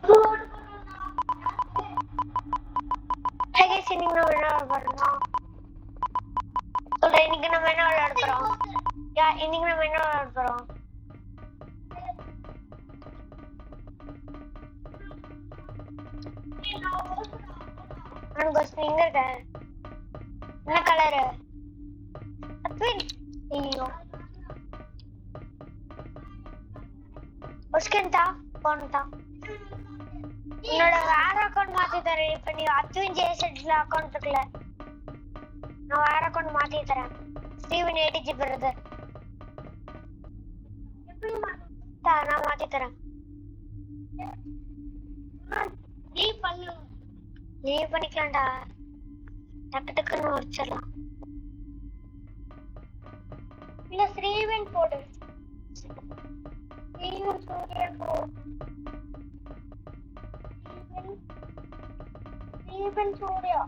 இன்னைக்கு நம்ம என்ன பண்ணலாம் சொல்றேன். இன்னைக்கு நம்ம என்ன விளையாட போறோம்? இன்னைக்கு நம்ம என்ன விளையாட போறோம்? எங்க இருக்க? என்ன கலரு? ஐயோ ஒஸ்கென்டா போனதா என்னோட வேற அக்கௌண்ட் மாத்தி தரேன். இப்ப நீ அத்வின் ஜேசட்ல அக்கௌண்ட் இருக்குல்ல, நான் வேற அக்கௌண்ட் மாத்தி தரேன். ஸ்டீவன் ஏடிஜி பிரதர் நான் மாத்தி தரேன். லீவ் பண்ணிக்கலாம்டா, டக்கு டக்குன்னு முடிச்சிடலாம். இல்ல ஸ்ரீவன் போடு, ஸ்ரீவன் சூர்யா போடு, ஸ்ரீவன் சூர்யா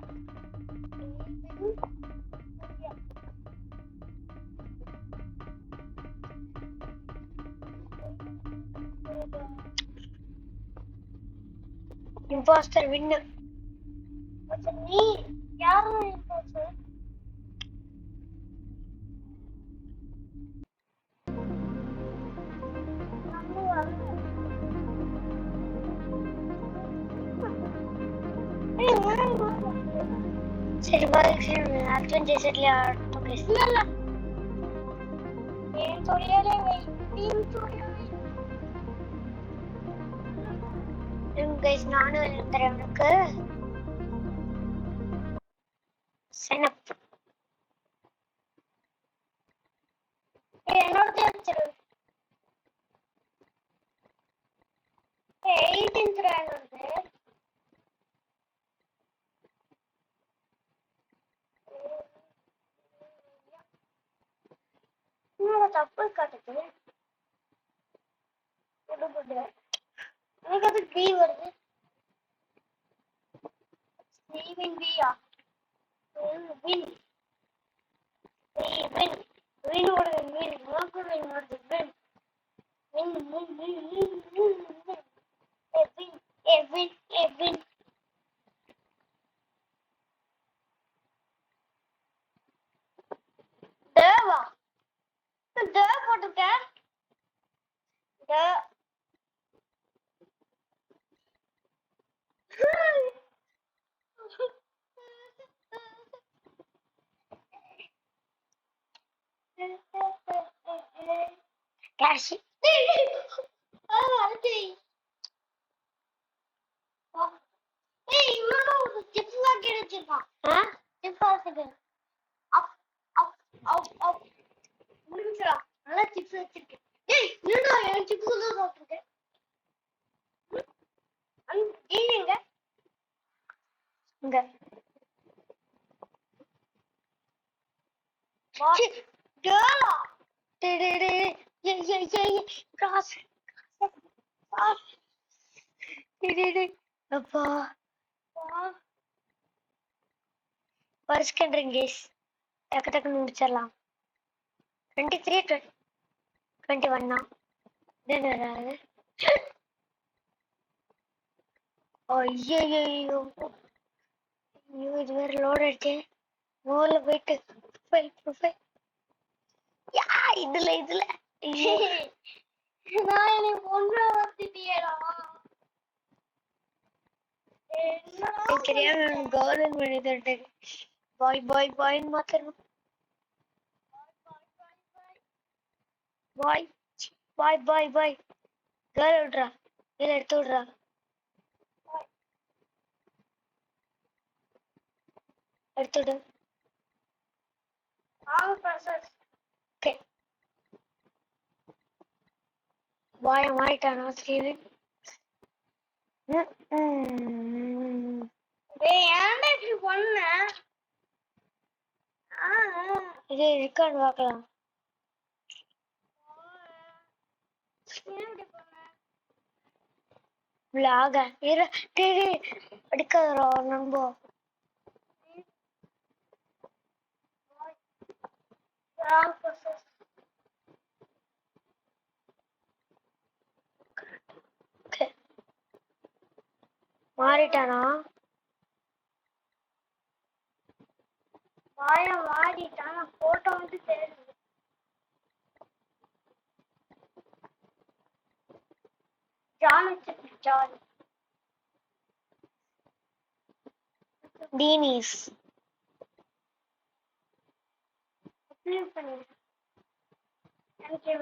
இம்போஸ்டர் வின்னு. நீ யாரும் இம்போஸ்டர்? சரி பாருங்க, அத்வின் ஜேசட்ல ஆடட்டும் கைஸ். இல்ல ஏன் சொல்லியாலே கைஸ், நானும் எழுந்துறேன். உனக்கு செனப் என்னோட தெரிஞ்சிரு 18th ரேங்க் வந்து என்னோட தப்பு காட்டுது. எனக்கு அது பி வருது. ஸ்டீவன் பியா வின் வின் வினோட வின் உனக்கு வினோட வின் வின் வின் வின் வின் வின் வின் எவின் எவின் எவின் தேவா தேவ போட்டுக்க காஷி சிப்ஸ் கிடைச்சிருக்கான். சிப்ஸ் முடிஞ்சிடா. நல்லா சிப்ஸ் வச்சிருக்கேன். என்னடா எனக்கு சிப்ஸ் தான் சாப்பிட்டுருக்கேன். எங்க இங்க கேளா கிராஸ் அப்பா வருஷம் கேஸ் டக்கு டக்குன்னு முடிச்சிடலாம். 23 21 வராது. ஐயோ இது வேற லோட் ஆயிடுச்சு. நூறுல போயிட்டு இதுல நான் எனக்கு ஒன்று வந்துட்டியடா. தெரியாம கவர்மெண்ட் பண்ணி பாய் பாய் பாய்ன்னு மாத்தணும். பாய் பாய் பாய் பாய் கேர்ள் விட்றா, கீழே எடுத்து விட்றா. எடுத்துடு. வாய மாறிட்டானா ஸ்டீவன்? இது ரெக்கார்ட் பார்க்கலாம். விளாக அடிக்காதரா நண்பா. மாறிட்டானா? மாறிட்டான். போட்டோ வந்து தெரியுது. ஜான் டீனிஸ் எனக்கு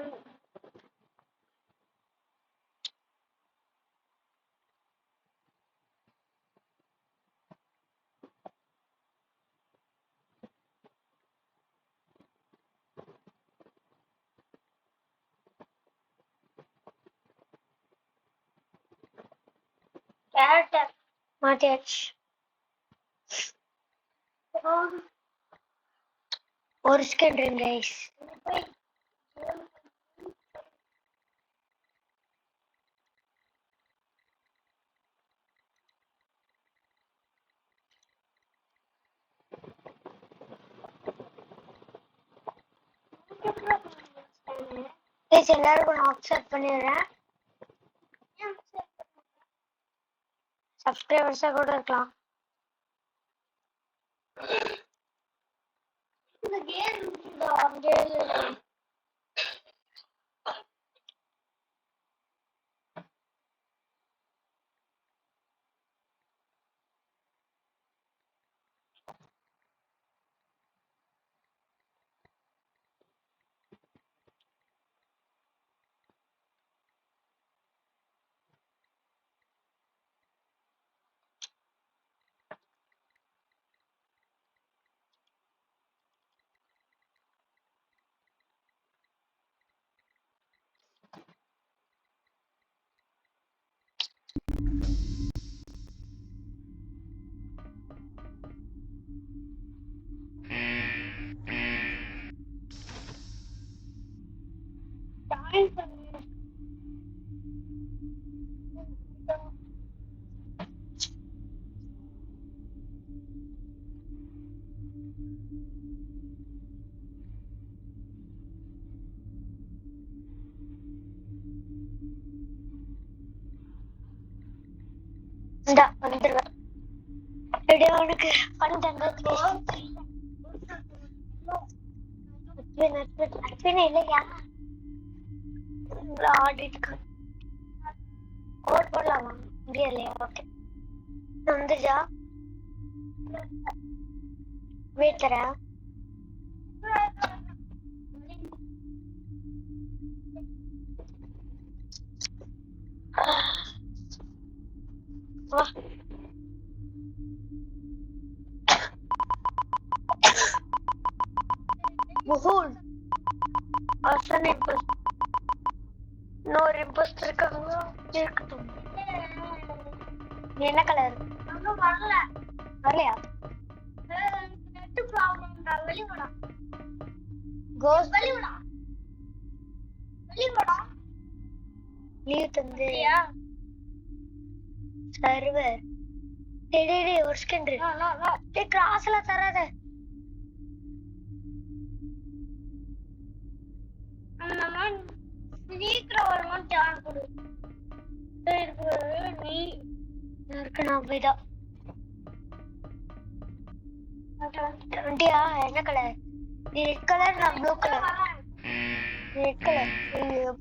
கேரக்டர் மாத்தியாச்சு. ஒரு செகண்ட் கைஸ். எல்லாருக்கும் நான் அக்செப்ட் பண்ணிடுறேன். சப்ஸ்கிரைபர்ஸா கூட இருக்கலாம். வந்துருவேன். அவனுக்கு இல்லையா ஆடிட்டு ஓட் போடலாமா? முடியலையா? ஓகே வந்துச்சா? வீட்டுல Behold, awesome imposter. No imposter இருக்காங்க. இருக்கட்டும். என்ன கலர்? இன்னும் வரல. வரலையா? நெட் ப்ராப்ளம் தான். வெளிவடா. கோஸ்ட் வெளிவடா. வெளிவடா. லீவ் தந்தியா? சர்வர். டேய் ஒரு செகண்ட். நோ. டேய் கிராஸ்ல தராத. நம்ம சீக்கிரம் வரணும் ஜான் கொடு. நீ இருக்கு நான் போய்தான். என்ன கலர்? ரெட் கலர், நான் ப்ளூ கலர். ரெட் கலர்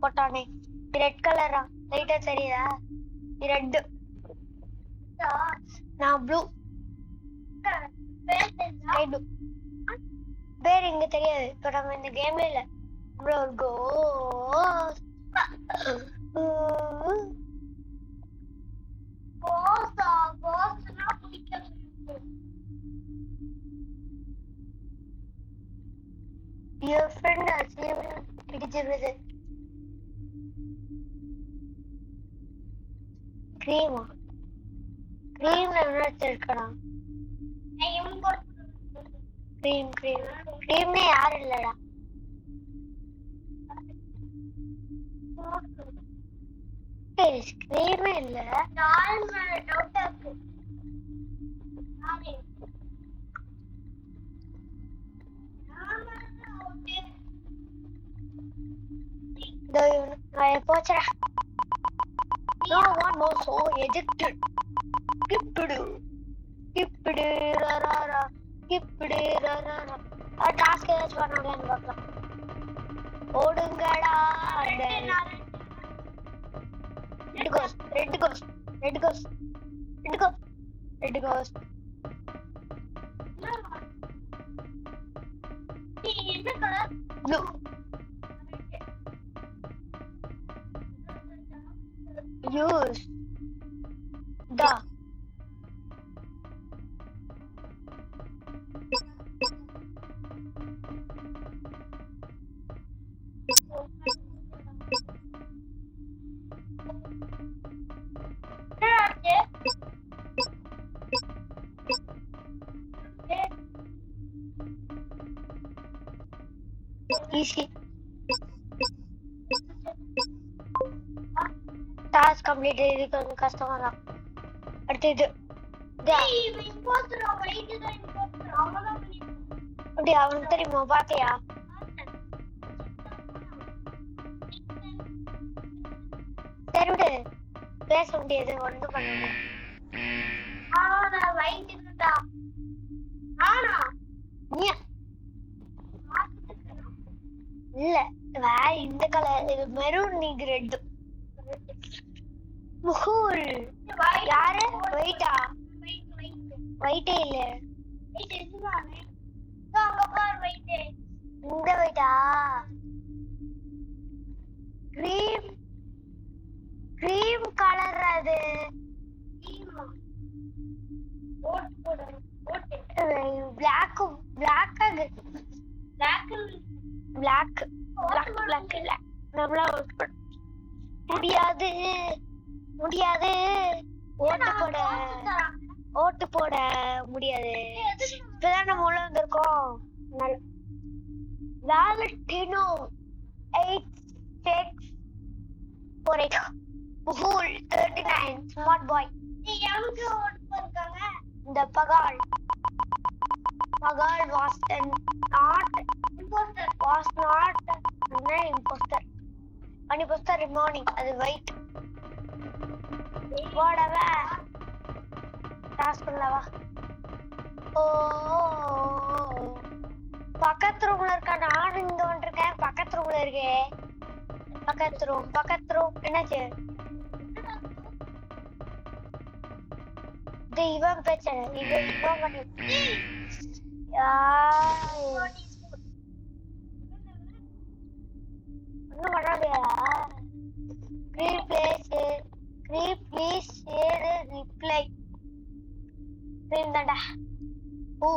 போட்டானே. ரெட் கலரா? லைட்டா தெரியுதா? ரெட். நான் ப்ளூ. பேர் இங்க தெரியாது. இப்ப நம்ம இந்த கேம்ல இல்ல. கோ your friend பிடிச்சிருது. கிரீமா? கிரீம்ல என்ன வச்சிருக்கணும்? கிரீம்னே யாரும் இல்லடா. கிரீமே இல்ல. போச்சா? No one more so ejected. கிப்பிடு கிப்பிடு ரரரா கிப்பிடு ரரரா. டாஸ்க் ஏதாச்சும் பண்ணாங்கன்னு பார்க்கலாம். ஓடுங்கடா அந்த red goes red goes red goes red goes red goes. என்ன colour? Blue. Use the easy task complete இது கொஞ்சம் கஷ்டமா தான். அடுத்து இது அப்படி அவனுக்கு தெரியுமா? பாத்தியா? சரி விடு, பேச முடியாது, ஒன்றும் பண்ண முடியாது. இல்ல வேற இந்த கலர் மெரூன் நீங்க ரெட் முகூல் யாரு வெயிட்டா? வெயிட்டே இல்ல. இந்த வெயிட்டா? கிரீம் கிரீம் கலர் அது. Black black black black black black இல்ல நம்மளா முடியாது முடியாது. ஓட்டு போட முடியாது. இப்பதான் நம்ம உள்ள வந்திருக்கோம். Valentino 8648 Buhul 39 Smart Boy. The Pagal was not an imposter. An imposter morning அது white. போடவா டாஸ்க் பண்ணவா? ஓ பக்கத்து ரூம்ல இருக்க. நான் இங்க வந்துருக்கேன். பக்கத்து ரூம்ல இருக்கே. பக்கத்து ரூம் என்னாச்சு? இது இவன் பிரச்சனை. இவன் பண்ணி ஒன்னும் பண்ண முடியாதா? ப்ளீஸ் ஏது ரிப்ளை தான்டா. ஓ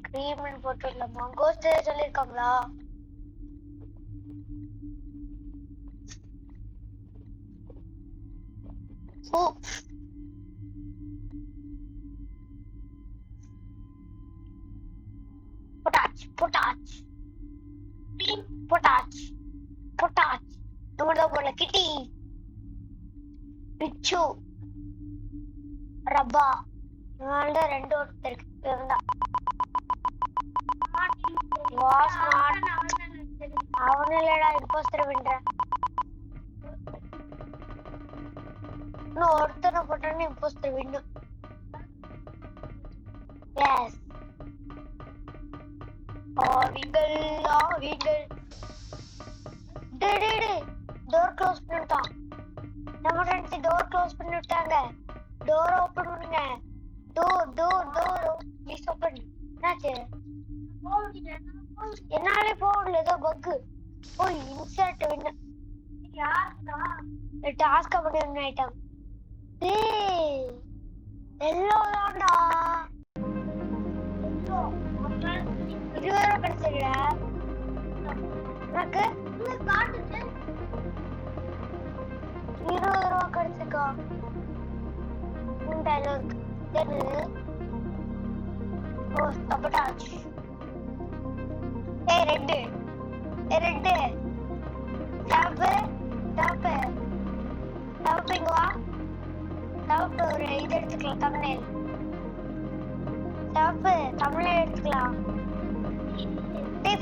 கிரீம்னு போட்டுடலாமா? கோஸ்ட் சொல்லிருக்காங்களா? ஓ பொட்டாச் நம்மதான் போல. கிட்டி பிச்சு ரப்பா இவன்தான் ரெண்டு ஓட்டு இருக்கு. அவனு இல்லடா இம்போஸ்டர் பண்ற. இன்னும் ஒருத்தனை போட்டானே இம்போஸ்டர் வின்னு. எஸ் ஆவிகள் டோர் க்ளோஸ் பண்ணிட்டான். நம்ம ஃப்ரெண்ட்ஸ் டோர் க்ளோஸ் பண்ணிட்டாங்க. டோர் ஓபன் பண்ணுங்க. Door please open. என்னாச்சு? என்னாலே போகல. ஏதோ பக்கு. ஓ இன்சர்ட் வின்னு. டாஸ்க் அப்படி ஒன்று ஐட்டம். எல்லோ தான்டா. 20 ரூபா கிடைச்சிருல எனக்கு. 20 ரூபா கிடைச்சிருக்கா? ஓ சபட்டாச். ரெட்டு தவப்பு இங்க வா. தவப்பு ஒரு இது எடுத்துக்கலாம். தமிழ் எடுத்துக்கலாம்.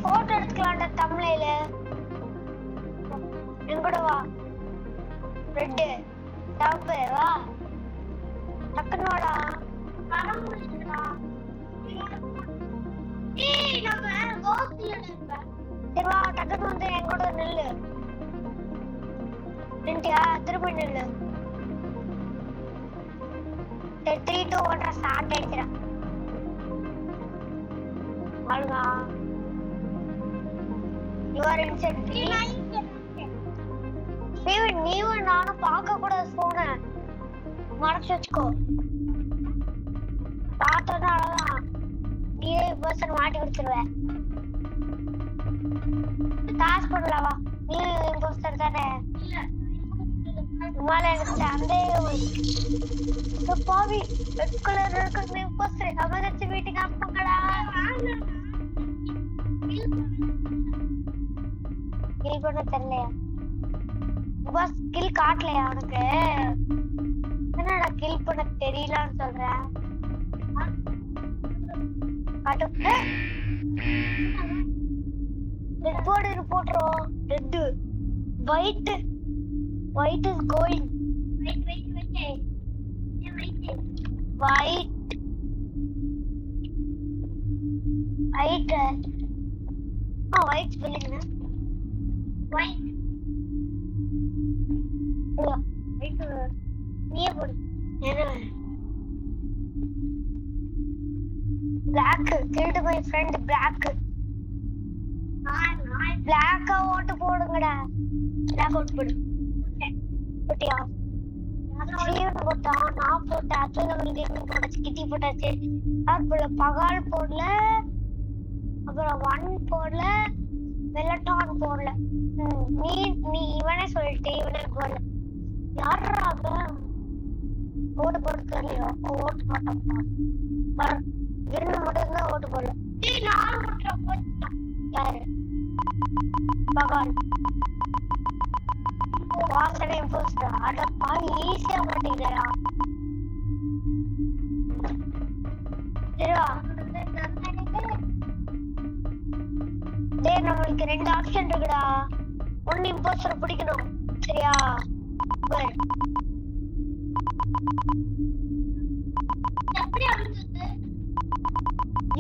போட்டோ எடுத்துக்கலாம்டா தமிழ்ல. எங்கூட வா. ரெட்டு தவப்பு வா. டக்குனு வாடா. சரி வா, டக்குனு வந்து எங்கூட நில்லு. நின்ட்டியா? திரும்ப நில்லு. சரி 3 2 1 ஸ்டார்ட் ஆயிடுச்சுடா. அழுகா. You are inside. நீயும் நானும் பார்க்க கூடாது போன. மறைச்சு வச்சுக்கோ. பார்த்தோன்னா அவ்வளவுதான். நீயே பர்சன் மாட்டி கொடுத்துருவேன். டாஸ்க் பண்ணலாவா? நீ இம்போஸ்டர் தானே? மேல எனக்கு சந்தேகம். பாவி ரெட் கலர் இருக்கிறது இம்போஸ்டர். எமர்ஜென்சி மீட்டிங் ஆஃப்ங்கடா. கில் பண்ண தெரியலையா? பாஸ் கில் காட்டலையா உனக்கு? என்னடா கில் பண்ண தெரியலன்னு சொல்ற? காட்டு. ரெட் போர்டு போட்டுரும். Red white white is going. White white white spelling white. நீயே போடு. என்ன black killed my friend black. பிளாக்கா ஓட்டு போடுங்கடா. பிளாக் ஓட்டு போடு. போட்டியா? சீவன் போட்டான், நான் போட்டேன், அத்துணை போட்டாச்சு, கிட்டி போட்டாச்சு. அப்புறம் பகால் போடல, அப்புறம் 1 போடல, வெள்ளட்டான் போடல. நீ நீ இவனே சொல்லிட்டு இவனே போடல. யாரா ஓட்டு போட்டு தெரியலையோ? ஓட்டு போட்டா விருது மட்டும்தான் ஓட்டு போடல. யாரு? பகால். வாசனை இம்போஸ்டர். அட பாவி ஈஸியா மாட்டீங்களா? சரிவா? டேய் நம்மளுக்கு 2 ஆப்ஷன் இருக்குடா. ஒன்னு இம்போஸ்டர் பிடிக்கணும். சரியா?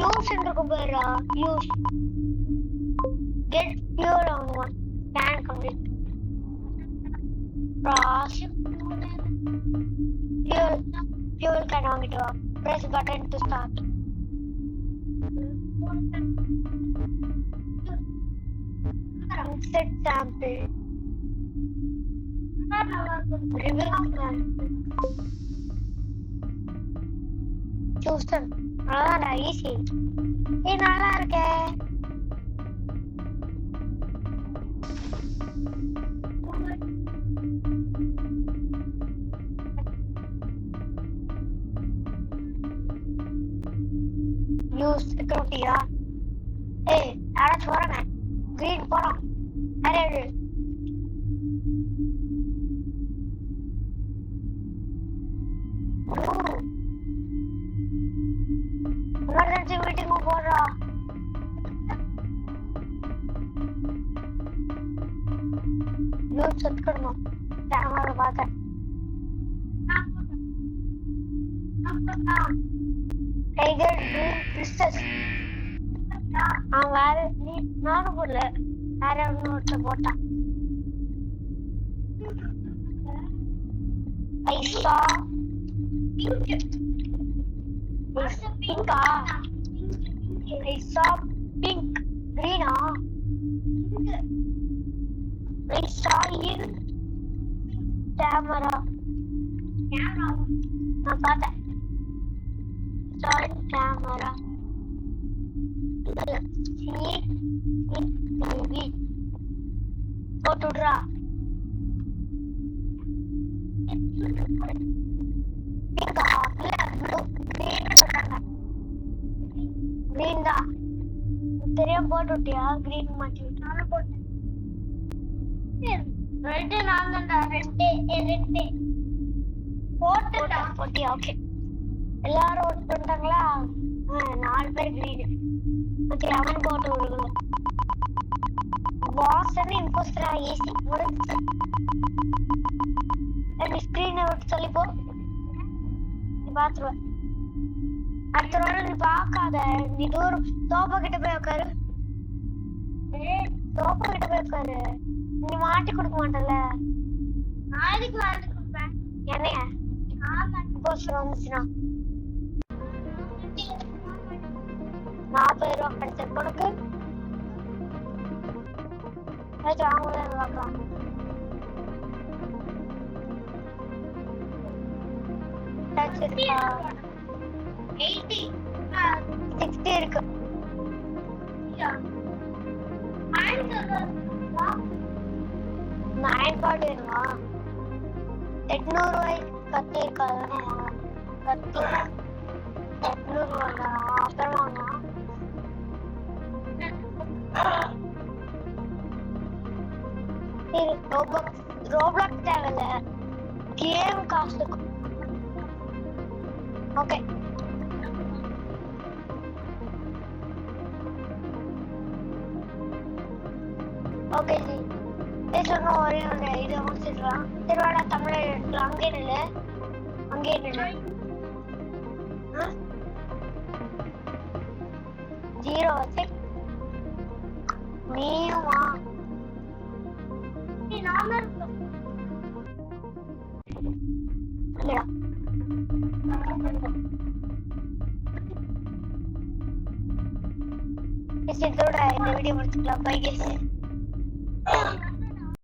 யூஸ் இருக்கும் பாருடா. Use get fuel on one can complete. Fuel can வாங்கிட்டு வா. Press button to start. Set sample. Choose. அவ்வளோதான்டா ஈஸி. நல்லா இருக்கே. யூஸ் செக்யூரிட்டியா? ஏய் யாராச்சும் வராங்க. கிரீன் போறோம். அரே எமர்ஜென்சி மீட்டிங் போடுறா. யூஸ் செத்துக்கணும். கேமரா பார்த்தேன். டைகர் கிரீன் பிரிஸ்டஸ். வேற நீ நானும் போடல. வேற ஒன்று போட்டான். I saw pink. I saw pink. Green. I saw in camera. நான் பார்த்தேன். Saw in camera. See in TV. போட்டுடுறா. கிரீன் தான் தெரியாம போட்டு விட்டியா? கிரீன் மாட்டி போட்டேன். ரெண்டு நான் தான்டா. ரெண்டு போட்டியா? ஓகே எல்லாரும் ஓட் பண்ணிட்டாங்களா? 4 பேர் கிரீன். ஓகே அவன் போட்டு விடுங்க. பாஸ் இம்போஸ்டரா? ஈஸி முடிஞ்சு. ஸ்கிரீனை விட்டு சொல்லி போ. பாத்துருவேன். அடுத்த வாரம் நீ பாக்காத, நீ தூரம் சோஃபா கிட்ட போய் உட்காரு. சோஃபா கிட்ட போய் உட்காரு. நீ மாட்டி கொடுக்க மாட்டல. நாளைக்கு மாட்டி கொடுப்பேன். என்னைய போஸ்ட் வந்துச்சுன்னா 40 ரூபா கிடைச்சது கொடுக்கு. வாங்கலாம் பார்க்கலாம். டச் இருக்கா? 60 இருக்கு. ஐபாட் வேணுமா? 800 ரூபாய்க்கு கத்தி இருக்காது. கத்தி 800 ரூபாய் அப்புறம் வாங்கலாம். ரோப்ளாக்ஸ் தேவையில்ல, கேம் காசு. Okay okay G. சொன்ன ஒரே ஒன்று இதை முடிச்சிடலாம். திருவாடா தமிழ் எடுக்கலாம். அங்கே நில்லு, அங்கே நில்லு. 0 வச்சு நீயுமா? நாம இருக்கோம் இல்லையா? இதோட இந்த வீடியோ முடிச்சுக்கலாம். Bye guys.